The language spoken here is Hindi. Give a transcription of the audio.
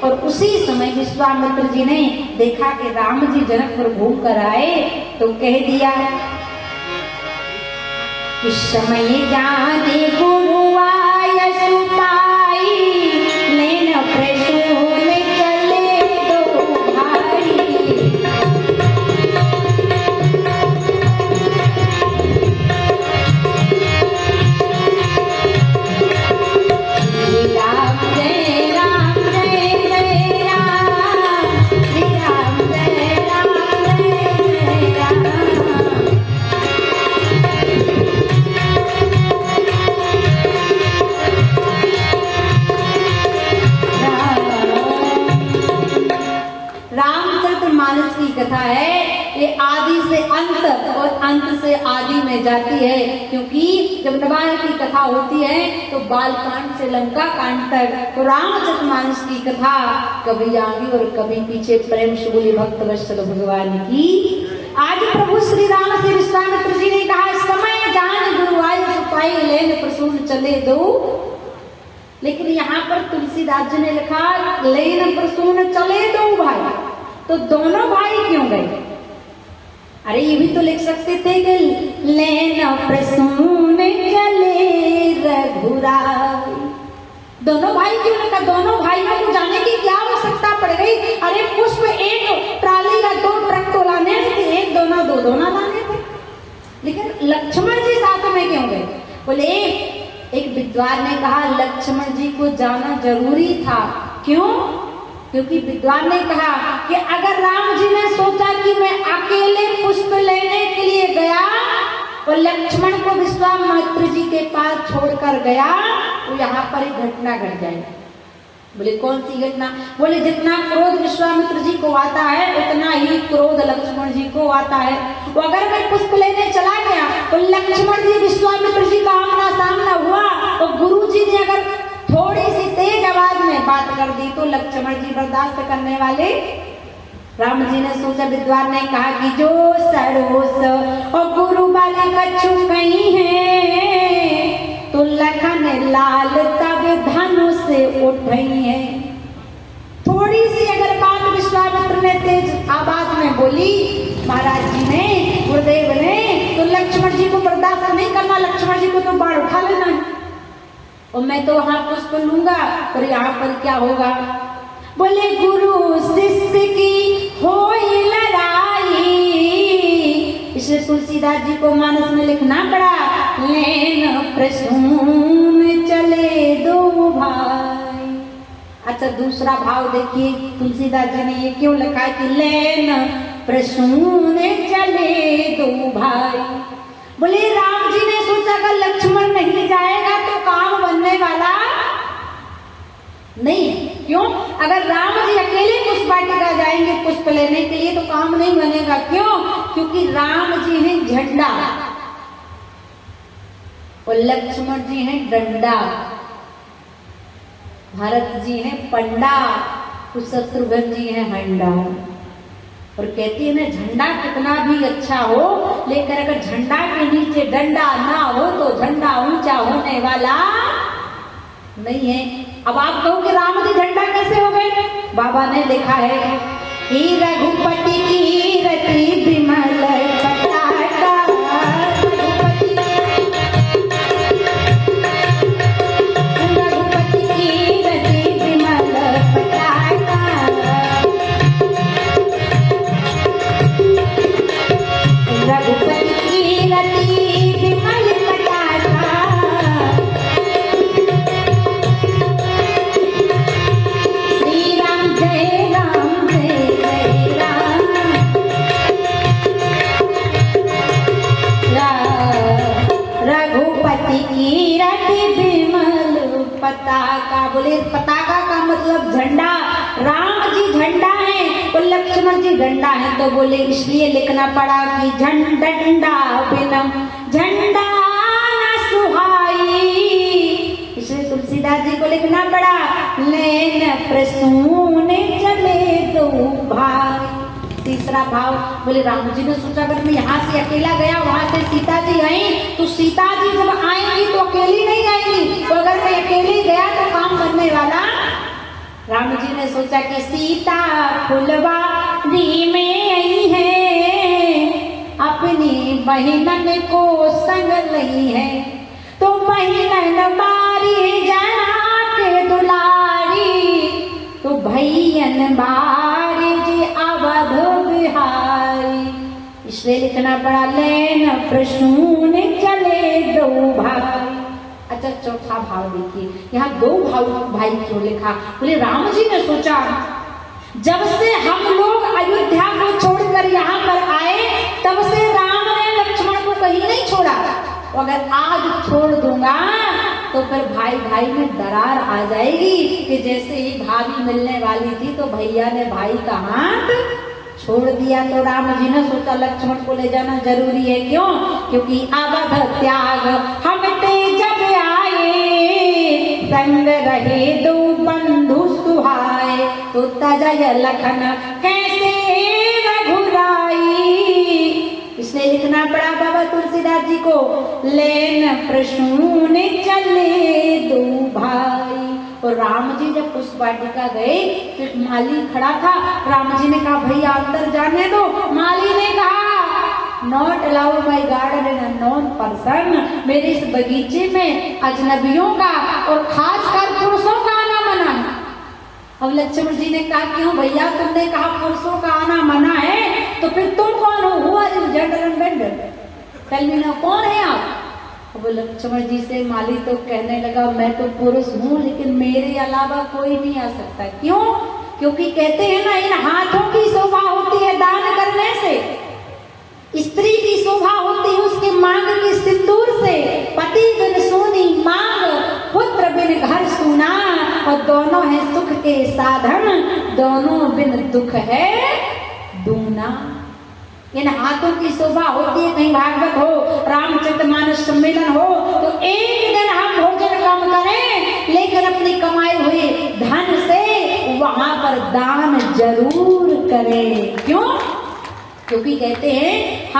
और उसी समय विश्वामित्र जी ने देखा कि राम जी जनकपुर घूम कर आए, तो कह दिया कि समय जाने गुरु आय सुपाई, लेन प्रसून चले दो भाई। राम जय राम जय जय राम, श्री राम जय राम जय जय राम। रामचरितमानस की कथा है, ये आदि से अंत और अंत से आदि में जाती है, क्योंकि जब रामायण की कथा होती है तो बालकांड से लंका कांड तक, तो रामचरितमानस की कथा कभी आगे और कभी पीछे प्रेम से बोले भक्त वत्सल भगवान की। आज प्रभु श्री राम से विश्वामित्र जी ने कहा, समय जान गुरु आय सुपाई, लेन प्रसून चले दो। लेकिन यहाँ पर तुलसीदास जी ने लिखा लेन प्रसून चले दो भाई, तो दोनों भाई क्यों गए? अरे ये भी तो लिख सकते थे कि लेन प्रसून चले रघुराई। दोनों भाई क्यों लिखा? दोनों भाइयों को जाने की क्या आवश्यकता पड़ गई? अरे पुष्प एक ट्राली का 2 ट्रक तो लाने थे, एक दोना 2 दोना लाने थे, लेकिन लक्ष्मण जी साथ में क्यों गए? बोले एक विद्वान ने कहा लक्ष्मण जी को जाना जरूरी था। क्यों? क्योंकि विद्वान ने कहा कि अगर राम जी ने सोचा कि मैं अकेले पुष्प लेने के लिए गया और लक्ष्मण को विश्वामित्र जी के पास छोड़कर गया, तो यहाँ पर एक घटना घट जाएगी। बोले कौन सी घटना? बोले जितना क्रोध विश्वामित्र जी को आता है उतना ही क्रोध लक्ष्मण जी को आता है। तो अगर मैं पुष्प लेने चला गया तो लक्ष्मण जी विश्वामित्र जी का आमना सामना हुआ, तो गुरु जी ने अगर थोड़ी सी तेज आवाज में बात कर दी तो लक्ष्मण जी बर्दाश्त करने वाले? राम जी ने सोचा, विद्वान ने कहा कि जो सरोस और गुरु वाले कछु कहीं है, तो लखन लाल तब धनुष से उठई है। थोड़ी सी अगर बात विश्वामित्र ने तेज आवाज में बोली महाराज जी ने, गुरुदेव ने, तो लक्ष्मण जी को बर्दाश्त नहीं करना, लक्ष्मण जी को तो बाढ़ उठा लेना है, और मैं तो वहां पुष्प लूंगा, और यहाँ पर क्या होगा? बोले गुरु शिष्य की होई लड़ाई, इसलिए तुलसीदास जी को मानस में लिखना पड़ा लेन प्रसून चले दो भाई। अच्छा दूसरा भाव देखिए, तुलसीदास जी ने ये क्यों लिखा है कि लेन प्रसून चले दो भाई? बोले राम जी ने सोचा अगर लक्ष्मण नहीं जाएगा तो काम बनने वाला नहीं है। क्यों? अगर राम जी अकेले पुष्प वाटिका जाएंगे पुष्प लेने के लिए तो काम नहीं बनेगा। क्यों? क्योंकि राम जी हैं झंडा और लक्ष्मण जी हैं डंडा, भरत जी हैं पंडा, तो शत्रुघ्न जी हैं हंडा। और कहती है ना झंडा कितना भी अच्छा हो, लेकिन अगर झंडा के नीचे डंडा ना हो तो झंडा ऊंचा होने वाला नहीं है। अब आप कहो कि राम जी झंडा कैसे हो गए? बाबा ने लिखा है कि रघुपति की रति विमल पताका, रघुपति की रति विमल पताका, रघुपति की रति विमल पताका, श्री राम जय राम जय जय राम, रघुपति की रति विमल पताका। बोले पताका का मतलब झंडा, राम जी झंडा है और लक्ष्मण जी डंडा है, तो बोले इसलिए लिखना पड़ा कि डंडा बिनम झंडा न सुहाई। इसलिए तुलसीदास जी को लिखना पड़ा लेन प्रसून चले दो भाई। तीसरा भाव, बोले राम जी ने सोचा अगर मैं यहाँ से अकेला गया, वहां से सीता जी आई, तो सीता जी जब आएंगी तो अकेली नहीं आएंगी, तो अगर मैं अकेले गया तो काम करने वाला राम जी ने सोचा कि सीता फुलवारी में आई है, अपनी बहनन को संग लई है, तो बहनन बारी जना के दुलारी, तो भैयन बारी जी अवध बिहारी। इसलिए लिखना पड़ा लेन प्रसून चले दो भाई। अच्छा चौथा भाव देखिए, यहाँ दो भाई क्यों लिखा? बोले राम जी ने सोचा जब से हम लोग अयोध्या को छोड़कर यहाँ पर आए तब से राम ने लक्ष्मण को कहीं नहीं छोड़ा, अगर आज छोड़ दूंगा तो फिर भाई भाई में दरार आ जाएगी कि जैसे ही भाभी मिलने वाली थी तो भैया ने भाई का हाथ छोड़ दिया। तो राम जी ने सोचा लक्ष्मण को ले जाना जरूरी है। क्यों? क्योंकि अवध त्याग हम जब आए, संग रहे दो बंधु सुहाए, तो तजय लखन कैसे रघुराई। इसलिए लिखना पड़ा बाबा तुलसीदास जी को लेन प्रसून चले दो भाई। और राम जी जब पुष्प वाटिका गए तो माली खड़ा था, राम जी ने कहा भैया अंदर जाने दो। माली ने कहा not allowed my garden in unknown person, मेरे इस बगीचे में अजनबियों का और खासकर पुरुषों का आना मना है। अब लक्ष्मण जी ने कहा क्यों भैया, तुमने कहा पुरुषों का आना मना है तो फिर तुम कौन हो? हुआ टेल मी नाउ, कौन है आप? वो लक्ष्मण जी से माली तो कहने लगा मैं तो पुरुष हूँ लेकिन मेरे अलावा कोई नहीं आ सकता। क्यों? क्योंकि कहते हैं ना इन हाथों की शोभा होती है दान करने से, स्त्री की शोभा होती है उसके मांग की सिंदूर से। पति बिन सोनी मांग, पुत्र बिन घर सुना, और दोनों है सुख के साधन, दोनों बिन दुख है दूना। इन हाथों की शोभा होती है, कहीं भागवत हो, रामचरितमानस सम्मेलन हो तो एक दिन हम भोजन कम करें लेकिन अपनी कमाई हुई धन से वहां पर दान जरूर करें। क्यों? क्योंकि कहते हैं